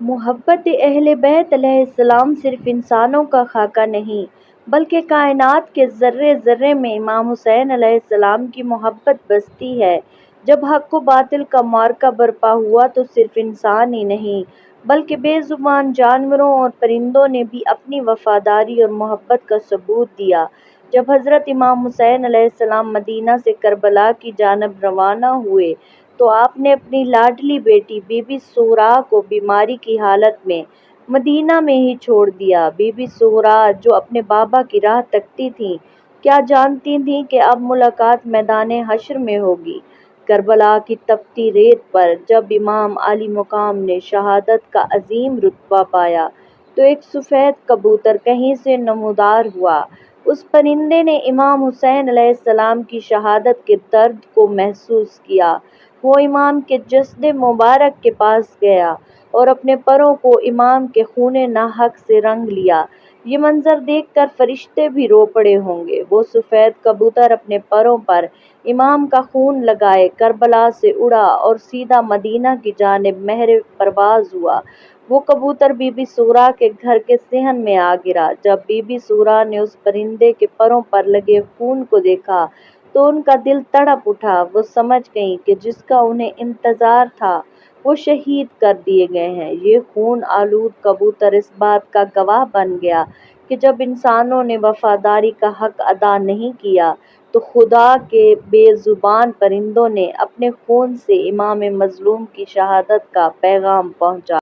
محبت اہل بیت علیہ السلام صرف انسانوں کا خاکہ نہیں بلکہ کائنات کے ذرے ذرے میں امام حسین علیہ السلام کی محبت بستی ہے۔ جب حق و باطل کا معرکہ برپا ہوا تو صرف انسان ہی نہیں بلکہ بے زبان جانوروں اور پرندوں نے بھی اپنی وفاداری اور محبت کا ثبوت دیا۔ جب حضرت امام حسین علیہ السلام مدینہ سے کربلا کی جانب روانہ ہوئے تو آپ نے اپنی لاڈلی بیٹی بی بی زہرا کو بیماری کی حالت میں مدینہ میں ہی چھوڑ دیا۔ بی بی زہرا جو اپنے بابا کی راہ تکتی تھیں، کیا جانتی تھیں کہ اب ملاقات میدان حشر میں ہوگی۔ کربلا کی تپتی ریت پر جب امام علی مقام نے شہادت کا عظیم رتبہ پایا تو ایک سفید کبوتر کہیں سے نمودار ہوا۔ اس پرندے نے امام حسین علیہ السلام کی شہادت کے درد کو محسوس کیا۔ وہ امام کے جسد مبارک کے پاس گیا اور اپنے پروں کو امام کے خون ناحق سے رنگ لیا۔ یہ منظر دیکھ کر فرشتے بھی رو پڑے ہوں گے۔ وہ سفید کبوتر اپنے پروں پر امام کا خون لگائے کربلا سے اڑا اور سیدھا مدینہ کی جانب مہر پرواز ہوا۔ وہ کبوتر بی بی زہرا کے گھر کے صحن میں آ گرا۔ جب بی بی زہرا نے اس پرندے کے پروں پر لگے خون کو دیکھا تو ان کا دل تڑپ اٹھا۔ وہ سمجھ گئیں کہ جس کا انہیں انتظار تھا وہ شہید کر دیے گئے ہیں۔ یہ خون آلود کبوتر اس بات کا گواہ بن گیا کہ جب انسانوں نے وفاداری کا حق ادا نہیں کیا تو خدا کے بے زبان پرندوں نے اپنے خون سے امام مظلوم کی شہادت کا پیغام پہنچایا۔